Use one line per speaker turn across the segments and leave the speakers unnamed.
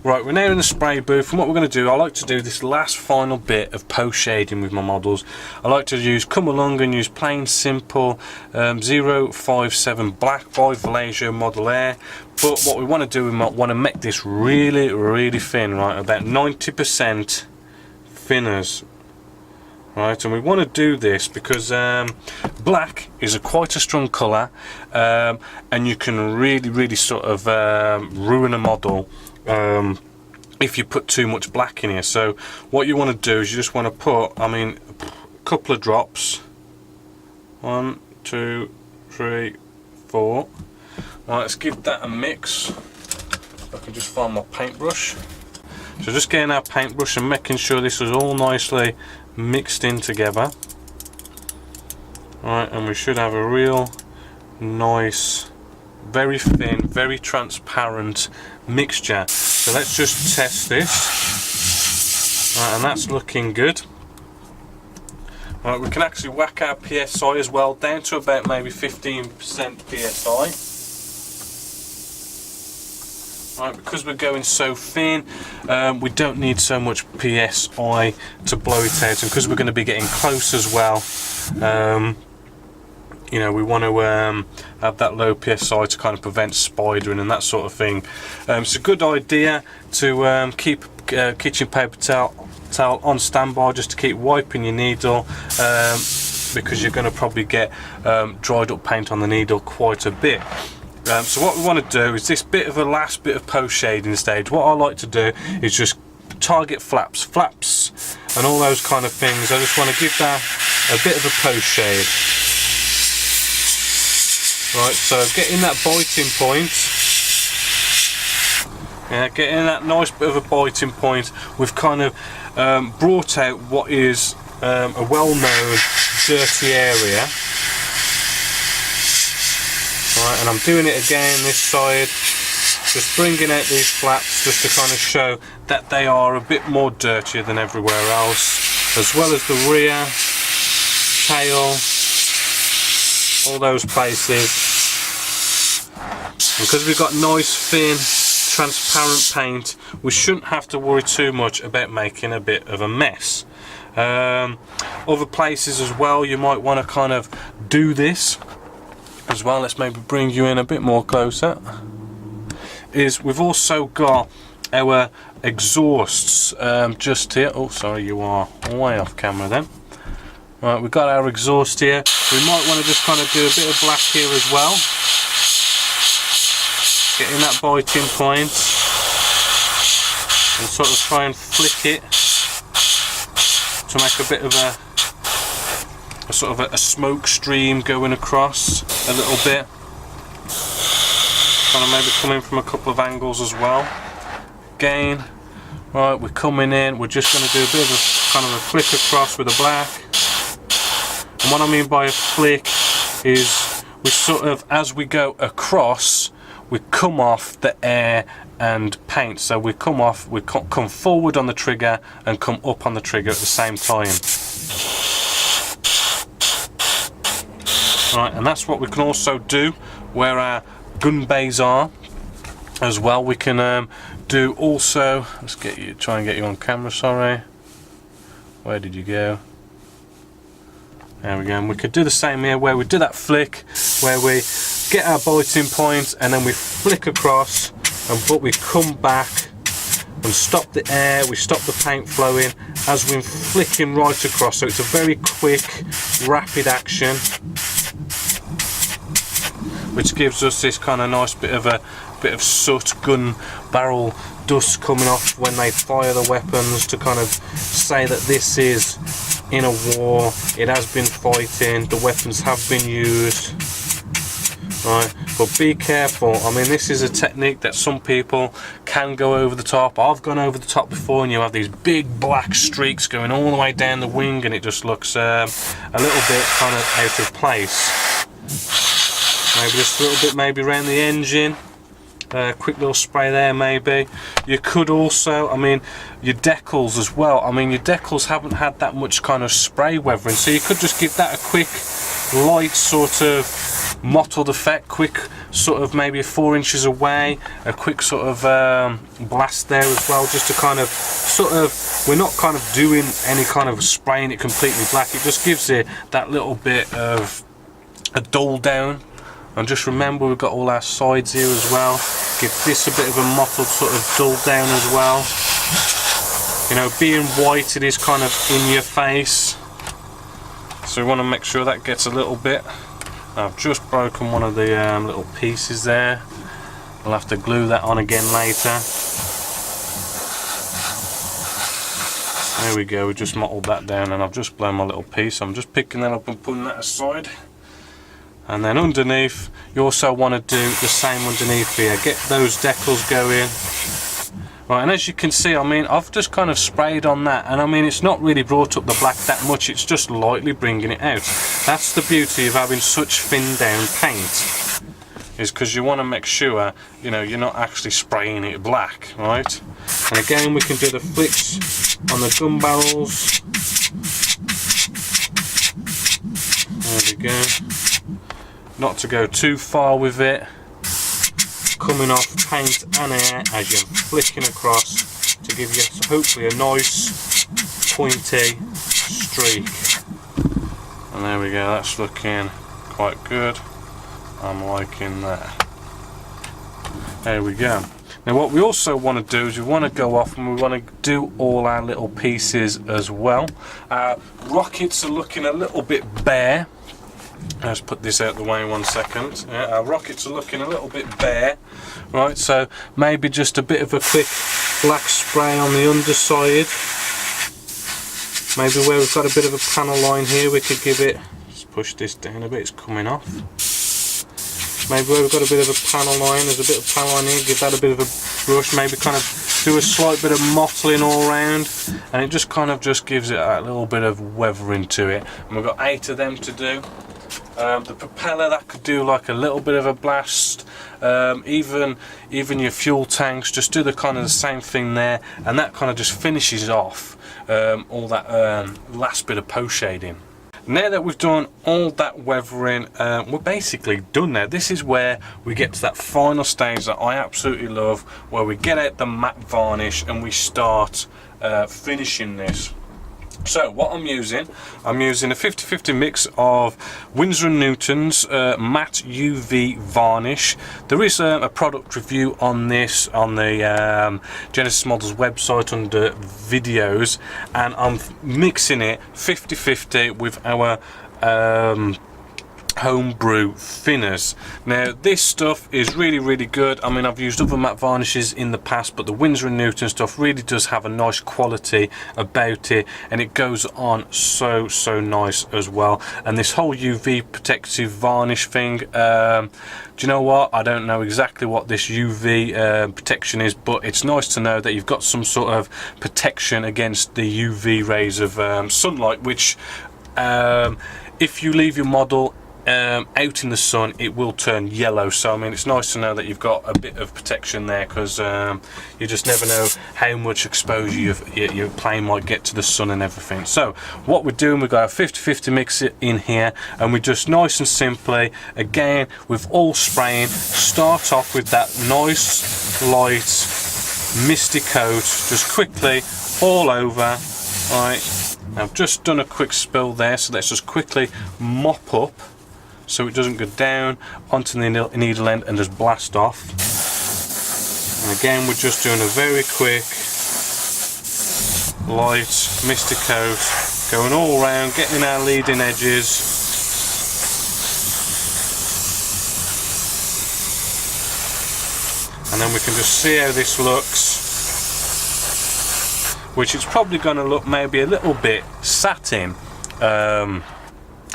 Right, we're now in the spray booth, and what we're going to do, I like to do this last final bit of post shading with my models. I like to come along and use plain simple 057 black by Vallejo Model Air. But what we want to do, we might want to make this really, really thin, right, about 90% thinners. Right, and we want to do this because black is quite a strong colour, and you can really sort of ruin a model if you put too much black in here. So what you want to do is you just want to put, a couple of drops. 1, 2, 3, 4. Right, let's give that a mix. I can just find my paintbrush. So just getting our paintbrush and making sure this is all nicely mixed in together. Right, and we should have a real nice, very thin, very transparent mixture. So let's just test this. Right, and that's looking good. Right, we can actually whack our PSI as well down to about maybe 15% PSI. Right, because we're going so thin, we don't need so much PSI to blow it out, and because we're going to be getting close as well, you know, we want to have that low PSI to kind of prevent spidering and that sort of thing. It's a good idea to keep kitchen paper towel on standby, just to keep wiping your needle, because you're going to probably get dried up paint on the needle quite a bit. So what we want to do is this bit of a last bit of post shading stage. What I like to do is just target flaps and all those kind of things. I just want to give that a bit of a post shade. Right, so getting that biting point, getting that nice bit of a biting point, we've kind of brought out what is a well-known dirty area. Right, and I'm doing it again this side, just bringing out these flaps just to kind of show that they are a bit more dirtier than everywhere else, as well as the rear, tail, all those places. Because we've got nice thin transparent paint, we shouldn't have to worry too much about making a bit of a mess. Other places as well you might want to kind of do this as well. Let's maybe bring you in a bit more closer. Is we've also got our exhausts just here. Oh, sorry, you are way off camera then. Right, we've got our exhaust here. We might want to just kind of do a bit of black here as well, getting that biting point, and sort of try and flick it to make a bit of a sort of a smoke stream going across a little bit. Kind of maybe come in from a couple of angles as well. Again, right, we're coming in, we're just going to do a bit of a kind of a flick across with a black. And what I mean by a flick is we sort of, as we go across, we come off the air and paint. So we come off, we come forward on the trigger and come up on the trigger at the same time. Right, and that's what we can also do where our gun bays are as well. We can do also, let's get you, try and get you on camera, sorry. Where did you go? There we go. And we could do the same here where we do that flick, where we get our biting point and then we flick across, but we come back and stop the air, we stop the paint flowing as we're flicking right across. So it's a very quick, rapid action, which gives us this kind of nice bit of soot, gun barrel dust coming off when they fire the weapons, to kind of say that this is in a war, it has been fighting, the weapons have been used. Right, but be careful. I mean, this is a technique that some people can go over the top. I've gone over the top before, and you have these big black streaks going all the way down the wing, and it just looks a little bit kind of out of place. Maybe just a little bit, maybe around the engine. Quick little spray there maybe. You could also, I mean, your decals as well. I mean, your decals haven't had that much kind of spray weathering, so you could just give that a quick light sort of mottled effect, quick sort of maybe 4 inches away, a quick sort of blast there as well, just to kind of sort of, we're not kind of doing any kind of spraying it completely black, it just gives it that little bit of a dull down. And just remember, we've got all our sides here as well, give this a bit of a mottled sort of dull down as well. You know, being white, it is kind of in your face, so we want to make sure that gets a little bit. I've just broken one of the little pieces there. I'll have to glue that on again later. There we go, we just mottled that down, and I've just blown my little piece. I'm just picking that up and putting that aside. And then underneath, you also want to do the same underneath here. Get those decals going. Right, and as you can see, I mean, I've just kind of sprayed on that, and I mean, it's not really brought up the black that much, it's just lightly bringing it out. That's the beauty of having such thin down paint, is because you want to make sure, you know, you're not actually spraying it black, right? And again, we can do the flicks on the gun barrels. There we go. Not to go too far with it. Coming off paint and air as you're flicking across to give you hopefully a nice pointy streak. And there we go, that's looking quite good. I'm liking that. There we go. Now what we also want to do is we want to go off and we want to do all our little pieces as well. Our rockets are looking a little bit bare. Let's put this out the way 1 second. Yeah, our rockets are looking a little bit bare, right? So maybe just a bit of a quick black spray on the underside. Maybe where we've got a bit of a panel line here, we could give it. Let's push this down a bit. It's coming off. Maybe where we've got a bit of a panel line, there's a bit of panel line here. Give that a bit of a brush. Maybe kind of do a slight bit of mottling all around, and it just kind of just gives it that little bit of weathering to it. And we've got 8 of them to do. The propeller, that could do like a little bit of a blast. Even your fuel tanks, just do the kind of the same thing there, and that kind of just finishes off all that last bit of post shading. Now that we've done all that weathering, we're basically done now. This is where we get to that final stage that I absolutely love, where we get out the matte varnish and we start finishing this. So what I'm using a 50-50 mix of Winsor & Newton's matte UV varnish. There is a product review on this on the Genesis Models website under videos, and I'm mixing it 50-50 with our homebrew thinners. Now this stuff is really good. I mean, I've used other matte varnishes in the past, but the Winsor & Newton stuff really does have a nice quality about it, and it goes on so nice as well. And this whole UV protective varnish thing, do you know what, I don't know exactly what this UV protection is, but it's nice to know that you've got some sort of protection against the UV rays of sunlight, which if you leave your model out in the sun, it will turn yellow. So I mean, it's nice to know that you've got a bit of protection there, because you just never know how much exposure your plane might get to the sun and everything. So what we're doing, we've got a 50-50 mix in here, and we just nice and simply, again with all spraying, start off with that nice light misty coat, just quickly all over. Right, I've just done a quick spill there, so let's just quickly mop up so it doesn't go down onto the needle end and just blast off. And again, we're just doing a very quick light misty coat, going all around, getting our leading edges. And then we can just see how this looks, which it's probably going to look maybe a little bit satin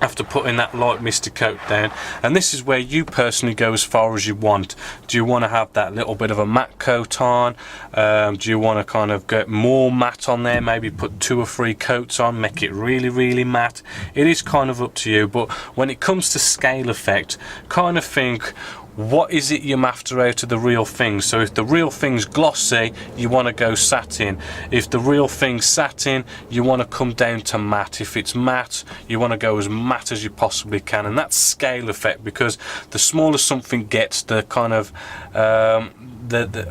after putting that light misty coat down. And this is where you personally go as far as you want. Do you want to have that little bit of a matte coat on? Do you want to kind of get more matte on there, maybe put 2 or 3 coats on, make it really matte? It is kind of up to you, but when it comes to scale effect, kind of think what is it you're after out of the real thing. So if the real thing's glossy, you want to go satin. If the real thing's satin, you want to come down to matte. If it's matte, you want to go as matte as you possibly can. And that's scale effect, because the smaller something gets, the kind of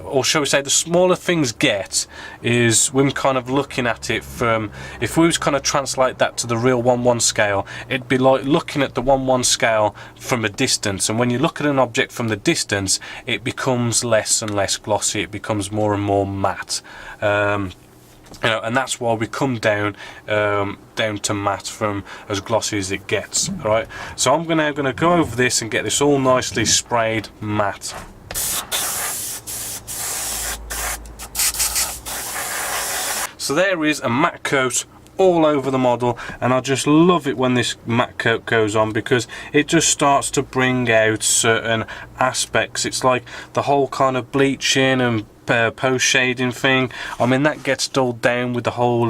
or shall we say, the smaller things get, is when kind of looking at it from, if we was kind of translate that to the real 1:1 scale, it'd be like looking at the 1:1 scale from a distance. And when you look at an object from the distance, it becomes less and less glossy, it becomes more and more matte. You know, and that's why we come down to matte from as glossy as it gets. All right, so I'm now going to go over this and get this all nicely sprayed matte. So there is a matte coat all over the model, and I just love it when this matte coat goes on, because it just starts to bring out certain aspects. It's like the whole kind of bleaching and post shading thing. I mean, that gets dulled down with the whole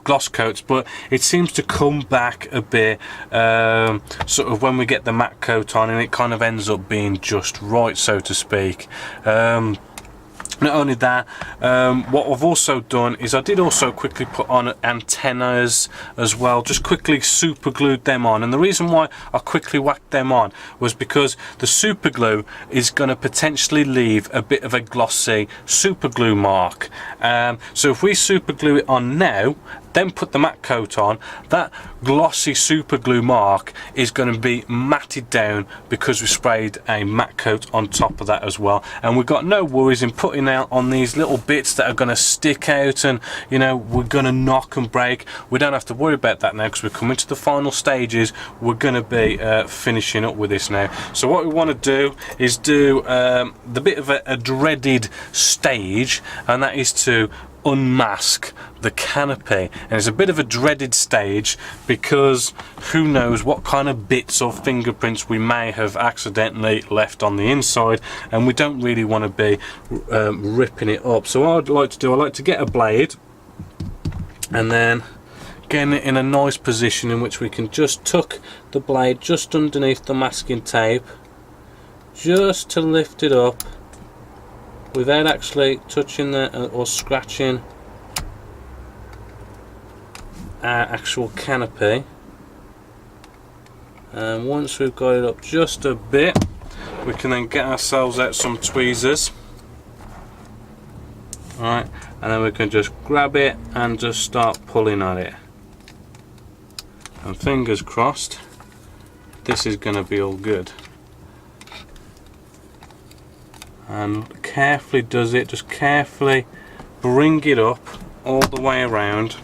gloss coats, but it seems to come back a bit sort of when we get the matte coat on, and it kind of ends up being just right, so to speak. Not only that, what I've also done is I did also quickly put on antennas as well, just quickly super glued them on. And the reason why I quickly whacked them on was because the super glue is going to potentially leave a bit of a glossy super glue mark. So if we super glue it on now, then put the matte coat on, that glossy super glue mark is going to be matted down because we sprayed a matte coat on top of that as well. And we've got no worries in putting out on these little bits that are going to stick out, and you know, we're going to knock and break. We don't have to worry about that now, because we're coming to the final stages. We're going to be finishing up with this now. So what we want to do is do the bit of a dreaded stage, and that is to unmask the canopy. And it's a bit of a dreaded stage, because who knows what kind of bits or fingerprints we may have accidentally left on the inside, and we don't really want to be ripping it up. So what I'd like to do, I like to get a blade and then getting it in a nice position in which we can just tuck the blade just underneath the masking tape, just to lift it up without actually touching the or scratching our actual canopy. And once we've got it up just a bit, we can then get ourselves out some tweezers. Alright, and then we can just grab it and just start pulling on it. And fingers crossed, this is going to be all good. And carefully does it, just carefully bring it up all the way around.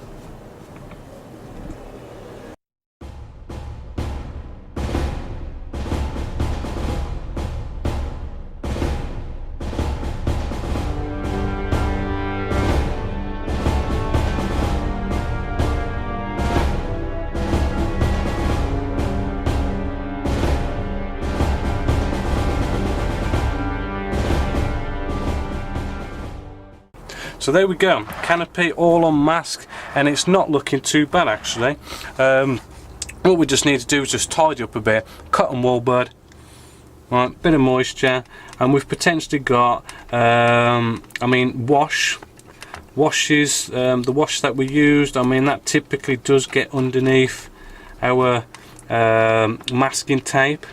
So there we go, canopy all unmasked, and it's not looking too bad actually. What we just need to do is just tidy up a bit, cotton wool bud, right, bit of moisture, and we've potentially got I mean washes, the wash that we used, I mean that typically does get underneath our masking tape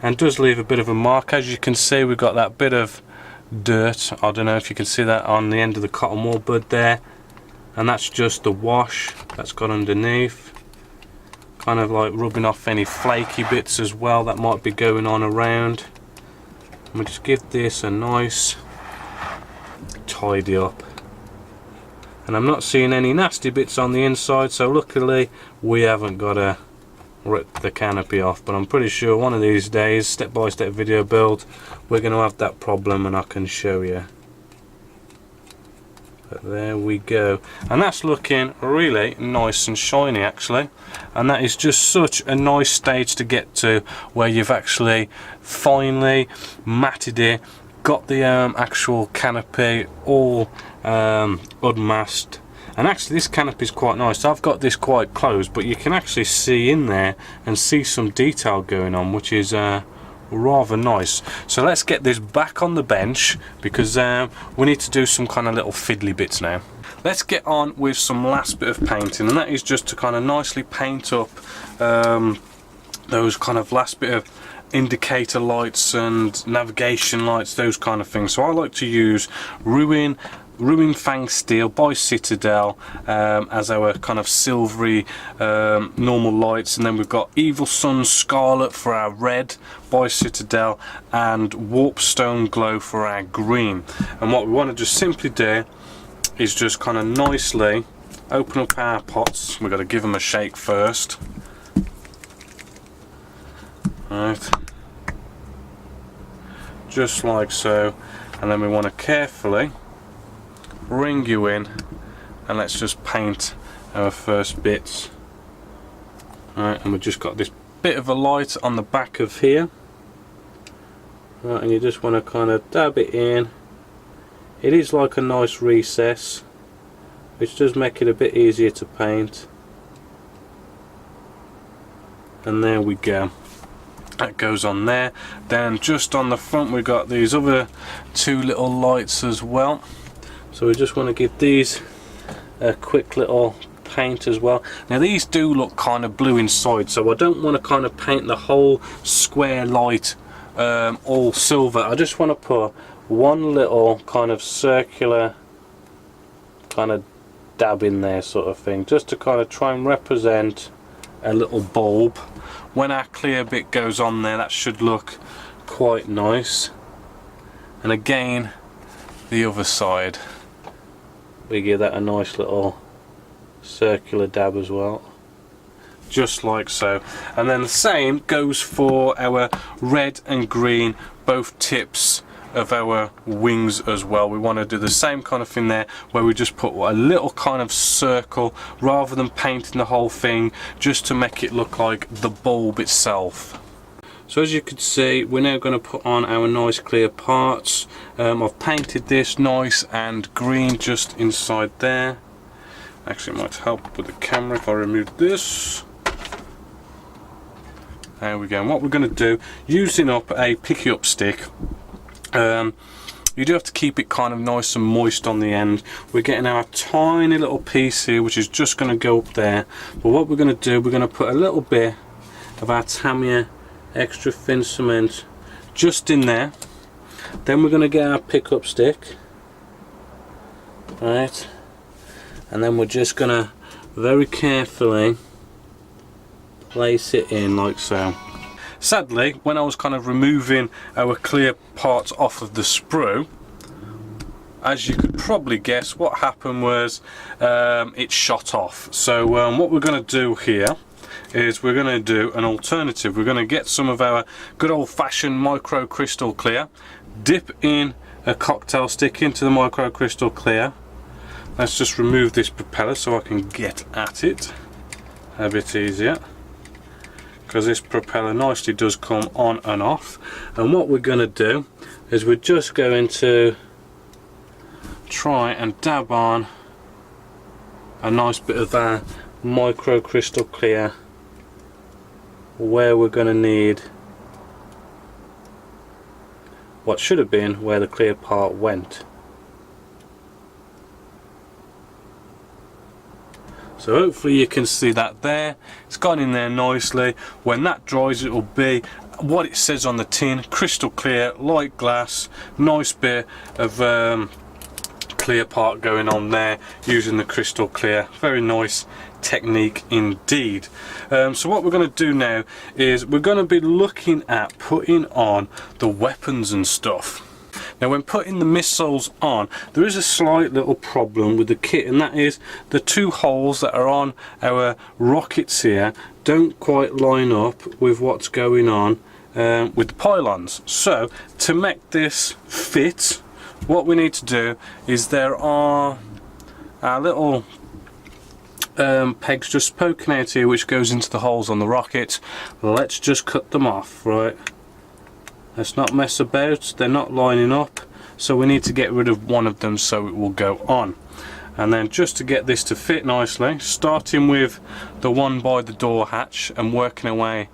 and does leave a bit of a mark. As you can see, we've got that bit of dirt, I don't know if you can see that on the end of the cotton wool bud there, and that's just the wash that's got underneath, kind of like rubbing off any flaky bits as well that might be going on around. And we just give this a nice tidy up, and I'm not seeing any nasty bits on the inside, so luckily we haven't got to rip the canopy off. But I'm pretty sure one of these days, step-by-step video build, we're going to have that problem, and I can show you. But there we go, and that's looking really nice and shiny actually, and that is just such a nice stage to get to, where you've actually finally matted it, got the actual canopy all unmasked. And actually this canopy is quite nice. I've got this quite close, but you can actually see in there and see some detail going on, which is rather nice. So let's get this back on the bench, because we need to do some kind of little fiddly bits now. Let's get on with some last bit of painting, and that is just to kind of nicely paint up those kind of last bit of indicator lights and navigation lights, those kind of things. So I like to use Ruin Fang Steel by Citadel as our kind of silvery normal lights, and then we've got Evil Sun Scarlet for our red by Citadel, and Warpstone Glow for our green. And what we want to just simply do is just kind of nicely open up our pots. We've got to give them a shake first. Right, just like so, and then we want to carefully bring you in, and let's just paint our first bits. Right, and we've just got this bit of a light on the back of here. Right, and you just want to kind of dab it in. It is like a nice recess, which does make it a bit easier to paint. And there we go. That goes on there. Then just on the front we've got these other two little lights as well. So we just want to give these a quick little paint as well. Now these do look kind of blue inside, so I don't want to kind of paint the whole square light all silver. I just want to put one little kind of circular kind of dab in there, sort of thing, just to kind of try and represent a little bulb. When our clear bit goes on there, that should look quite nice. And again, the other side, we give that a nice little circular dab as well, just like so. And then the same goes for our red and green, both tips of our wings as well. We want to do the same kind of thing there, where we just put a little kind of circle rather than painting the whole thing, just to make it look like the bulb itself. So as you can see, we're now going to put on our nice clear parts. I've painted this nice and green just inside there. Actually, it might help with the camera if I remove this. There we go. And what we're going to do, using up a picky up stick, you do have to keep it kind of nice and moist on the end. We're getting our tiny little piece here, which is just going to go up there. But what we're going to do, we're going to put a little bit of our Tamiya extra thin cement just in there. Then we're going to get our pickup stick, right, and then we're just going to very carefully place it in like so. Sadly, when I was kind of removing our clear parts off of the sprue, as you could probably guess, what happened was it shot off. So what we're going to do here is we're going to do an alternative. We're going to get some of our good old-fashioned micro crystal clear, dip in a cocktail stick into the micro crystal clear. Let's just remove this propeller so I can get at it a bit easier, because this propeller nicely does come on and off. And what we're going to do is we're just going to try and dab on a nice bit of our micro crystal clear where we're going to need what should have been where the clear part went. So hopefully you can see that there. It's gone in there nicely. When that dries, it will be what it says on the tin, crystal clear, light glass, nice bit of clear part going on there using the crystal clear. Very nice technique indeed. So what we're going to do now is we're going to be looking at putting on the weapons and stuff. Now when putting the missiles on, there is a slight little problem with the kit, and that is the two holes that are on our rockets here don't quite line up with what's going on with the pylons. So to make this fit, what we need to do is there are our little pegs just poking out here which goes into the holes on the rocket. Let's just cut them off, right? Let's not mess about, they're not lining up, so we need to get rid of one of them so it will go on. And then just to get this to fit nicely, starting with the one by the door hatch and working away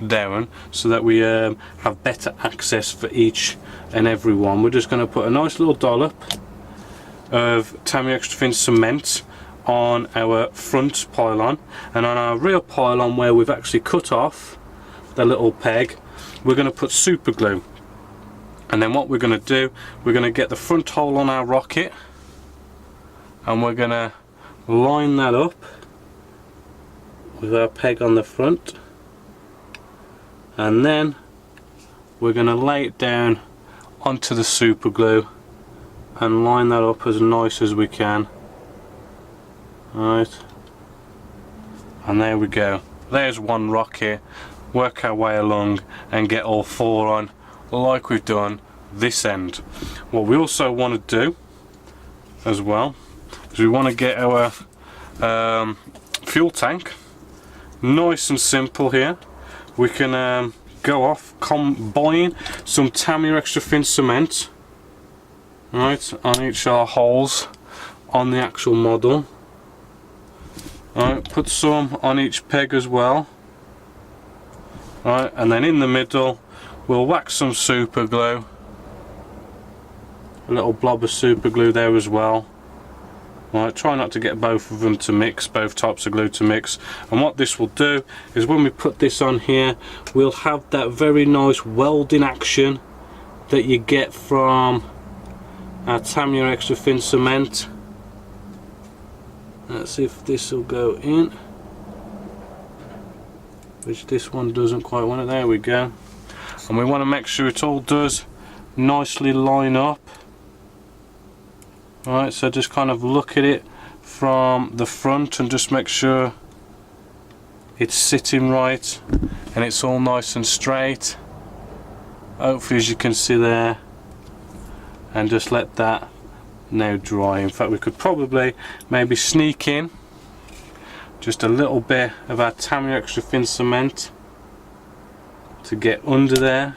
down so that we have better access for each and every one. We're just going to put a nice little dollop of Tamiya extra thin cement on our front pylon, and on our rear pylon where we've actually cut off the little peg, we're going to put super glue. And then what we're going to do, we're going to get the front hole on our rocket and we're going to line that up with our peg on the front, and then we're going to lay it down onto the super glue and line that up as nice as we can. Right, and there we go. There's one rocket. Work our way along and get all four on like we've done this end. What we also want to do as well is we want to get our fuel tank nice and simple here. We can go off buying some Tamiya extra thin cement, right, on each of our holes on the actual model. Right, put some on each peg as well. Right, and then in the middle we'll whack some super glue, a little blob of super glue there as well. Right, try not to get both of them to mix, both types of glue to mix. And what this will do is when we put this on here, we'll have that very nice welding action that you get from our Tamiya extra thin cement. Let's see if this will go in, which this one doesn't quite want it. There we go. And we want to make sure it all does nicely line up. Alright, so just kind of look at it from the front and just make sure it's sitting right and it's all nice and straight. Hopefully, as you can see there, and just let that now dry. In fact, we could probably maybe sneak in just a little bit of our Tamiya extra thin cement to get under there.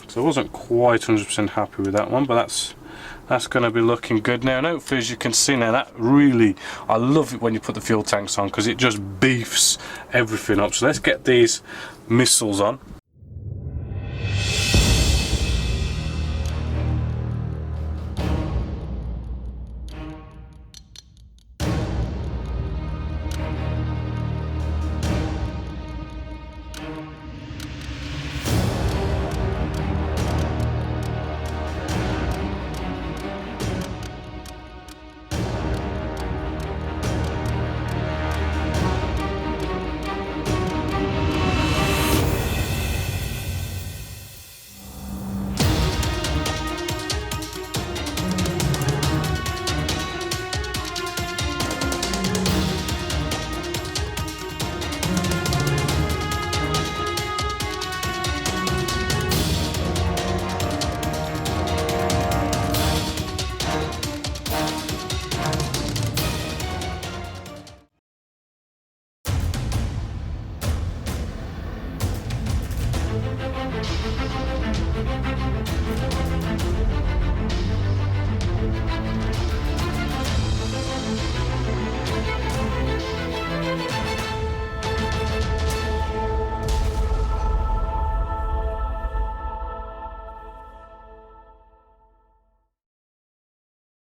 So I wasn't quite 100% happy with that one, but that's going to be looking good now. And hopefully, as you can see now, that really, I love it when you put the fuel tanks on because it just beefs everything up. So let's get these missiles on.